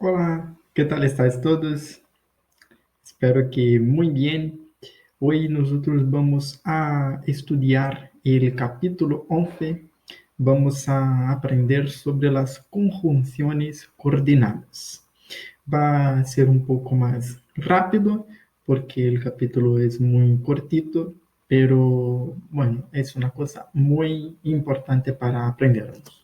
Hola, ¿qué tal estáis todos? Espero que muy bien. Hoy nosotros vamos a estudiar el capítulo 11. Vamos a aprender sobre las conjunciones coordinadas. Va a ser un poco más rápido porque el capítulo es muy cortito, pero bueno, es una cosa muy importante para aprendernos.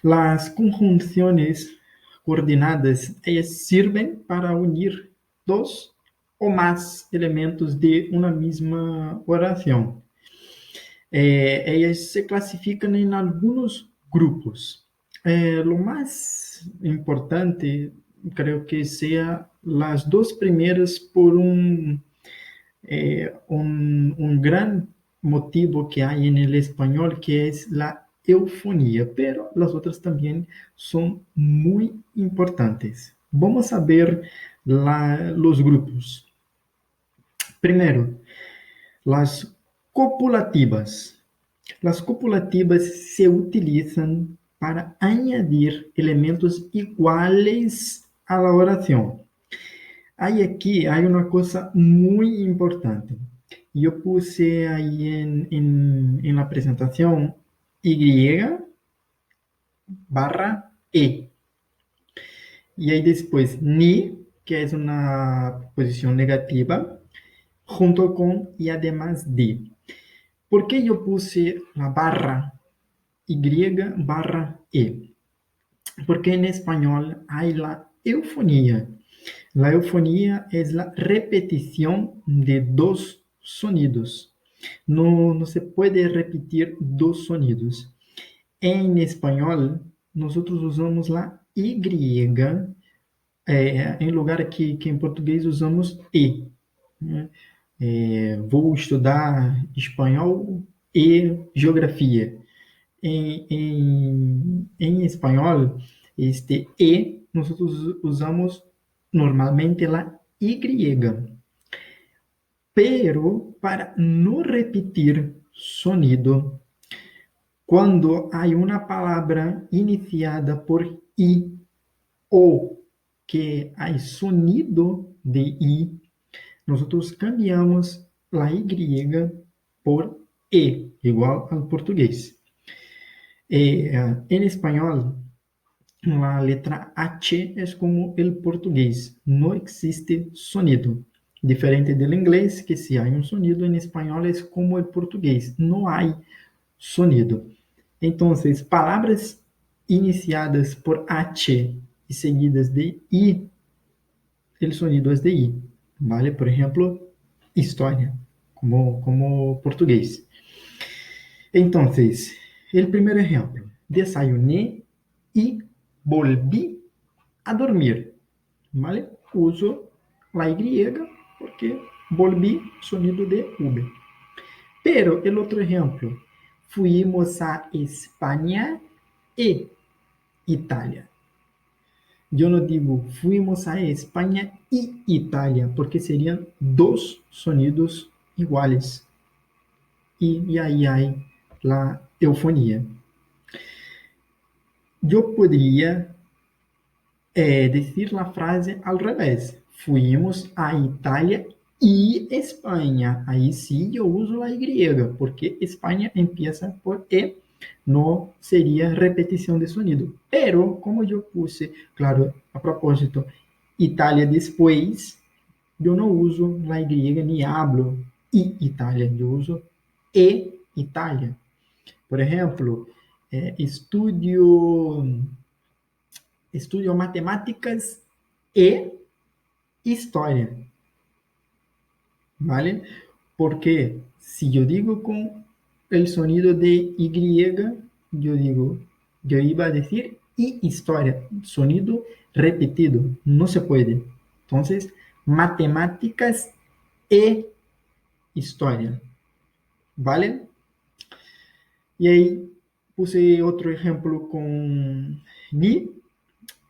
Las conjunciones coordenadas, ellas sirven para unir dos o más elementos de una misma oración. Ellas se clasifican en algunos grupos. Lo más importante, creo que sea las dos primeras por un gran motivo que hay en el español, que es la eufonía, pero las otras también son muy importantes. Vamos a ver los grupos. Primero, las copulativas. Las copulativas se utilizan para añadir elementos iguales a la oración. Aí aqui há uma coisa muito importante. Eu puse aí em la apresentação Y barra E. E aí depois ni, que é uma posição negativa, junto com e además de. Por que eu puse a barra Y barra E? Porque em espanhol há a eufonia. La eufonía es la repetición de dos sonidos. No se puede repetir dos sonidos. En español, nosotros usamos la Y, em lugar que em português usamos E. Né? Vou estudar espanhol e geografia. Em espanhol, este E, nosotros usamos normalmente la Y. Pero para no repetir sonido, quando há uma palavra iniciada por I ou que há sonido de I, nós cambiamos a Y por E, igual ao português. Em espanhol, a letra H é como o português, não existe sonido. Diferente do inglês, que se há um sonido, em espanhol é como o português, não há sonido. Então, palavras iniciadas por H e seguidas de I, o sonido é de I. Vale? Por exemplo, história, como português. Então, o primeiro exemplo. Desayuné e volví a dormir. ¿Vale? Uso la Y porque volví sonido de V. Pero el otro ejemplo, fuimos a España e Italia. Yo no digo fuimos a España y Italia, porque serían dos sonidos iguales. Y ahí hay la eufonía. Yo podría decir la frase al revés. Fuimos a Itália e Espanha. Aí sim eu uso a Y, porque Espanha empieza por E, não seria repetição de sonido. Pero, como eu puse, claro, a propósito, Itália depois, eu não uso a Y ni hablo e Itália, eu uso e Itália. Por exemplo, estudio matemáticas e história, ¿vale? Porque si yo digo con el sonido de Y, yo iba a decir y historia, sonido repetido, no se puede. Entonces, matemáticas e historia, ¿vale? Y ahí puse otro ejemplo con ni,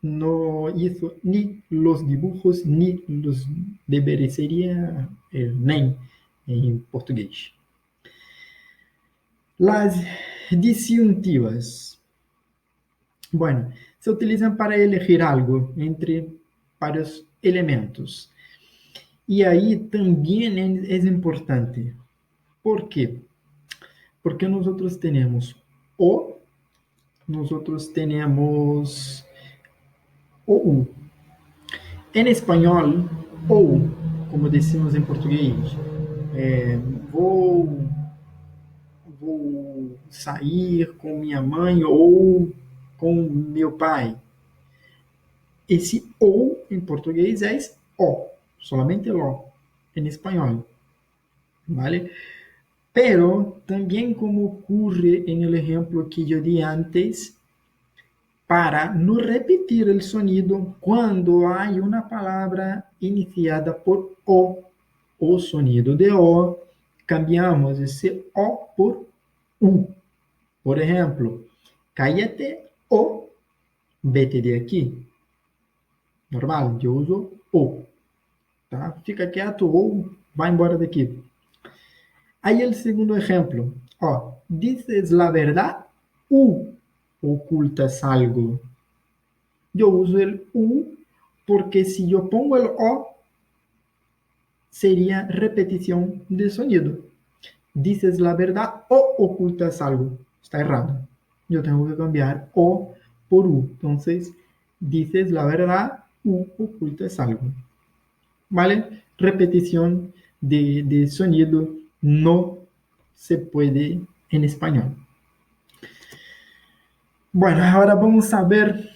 no hizo ni los dibujos ni los deberes, sería el nem em português. Las disyuntivas. Bueno, se utilizan para elegir algo entre varios elementos. Y ahí también es importante. ¿Por qué? Porque nosotros tenemos o, nosotros tenemos ou. Em espanhol, ou, como decimos em português, é, vou, vou sair com minha mãe ou com meu pai. Esse ou em português é o, solamente lo, em espanhol, ¿vale? Pero también como ocurre en el ejemplo que yo di antes, para no repetir el sonido cuando hay una palabra iniciada por o sonido de o, cambiamos esse o por u. Por ejemplo, cállate o vete de aquí. Normal, eu uso o. Tá? Fica quieto ou vai embora daqui. Aí o segundo exemplo. Ó, dices la verdad u ocultas algo. Yo uso el u porque si yo pongo el o, sería repetición de sonido. Dices la verdad o ocultas algo. Está errado. Yo tengo que cambiar o por u. Entonces, dices la verdad u ocultas algo. ¿Vale? Repetición de sonido no se puede en español. Bueno, ahora vamos a ver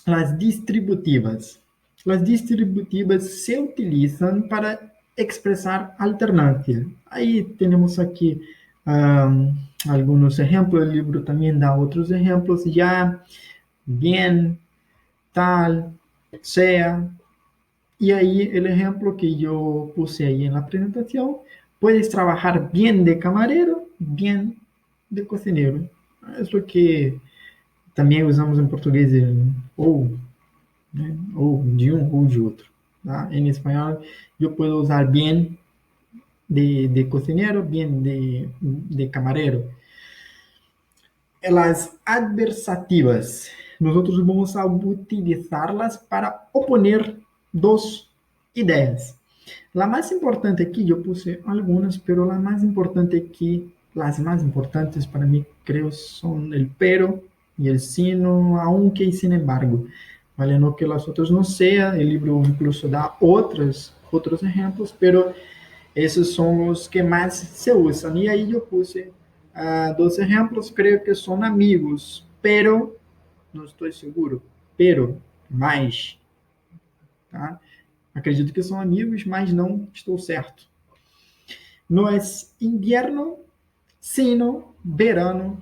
las distributivas. Las distributivas se utilizan para expresar alternancia. Ahí tenemos aquí algunos ejemplos. El libro también da otros ejemplos. Ya, bien, tal, sea. Y ahí el ejemplo que yo puse ahí en la presentación, puedes trabajar bien de camarero, bien de cocinero. Es lo que também usamos em português ou, né? Ou de um ou de outro. Tá? Em espanhol, eu posso usar bien de cocinero, bien de camarero. Las adversativas, nosotros vamos a utilizarlas para oponer dos ideias. La más importante aqui, eu puse algumas, pero la más importante aqui, las más importantes para mí creo son el pero y el sino, aunque y sin embargo. Vale, no que las otras no sea, el libro incluso da outros ejemplos, pero esses são os que mais se usam. E aí eu puse dos exemplos, creio que são amigos, pero, não estou seguro, pero, mais, tá? Acredito que são amigos, mas não estou certo. No é invierno, sino verano,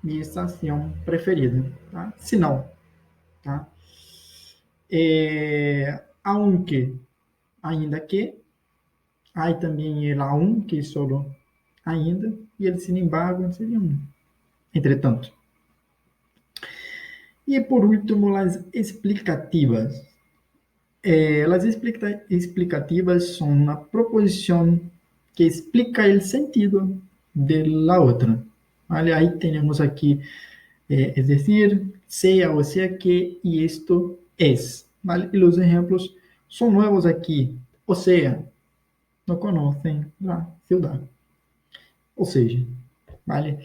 minha estação preferida, tá? Se não, tá? Aunque, ainda que, há também el aún, que solo ainda, e ele sin embargo seria um entretanto. E por último, as explicativas. Las explicativas são uma proposição que explica o sentido de la outra. Vale? Aí temos aqui, es decir, sea o sea que, e isto es. Vale? E os exemplos são novos aqui. O sea, não conhecem a ciudad. Ou seja, vale?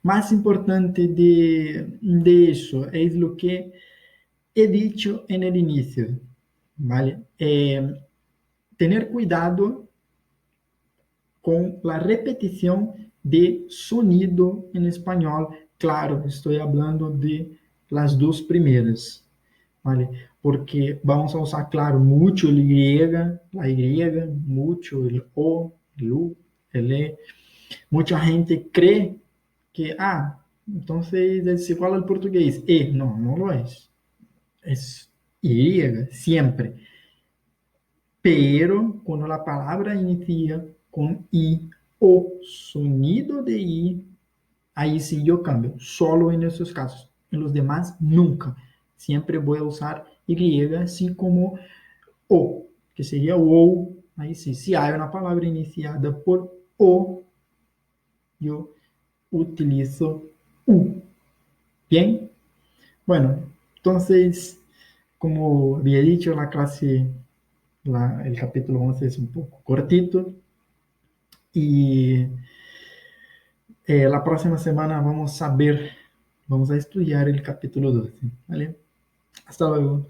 Mais importante de eso es lo que he dicho en el inicio, ¿vale? Tener cuidado con la repetición de sonido en español. Claro, estoy hablando de las dos primeras, ¿vale? Porque vamos a usar, claro, mucho el Y, la Y, mucho el O, el U, el E. Mucha gente cree que, entonces es igual al portugués. No, no lo es. Es Y, siempre. Pero cuando la palabra inicia con I o sonido de I, ahí sí yo cambio. Solo en esos casos. En los demás, nunca. Siempre voy a usar Y así como O, que sería ou. Ahí sí, si hay una palabra iniciada por O, yo utilizo U. Bien, bueno, Entonces, como había dicho, la clase, el capítulo 11 es un poco cortito y la próxima semana vamos a ver, vamos a estudiar el capítulo 12, ¿vale? Hasta luego.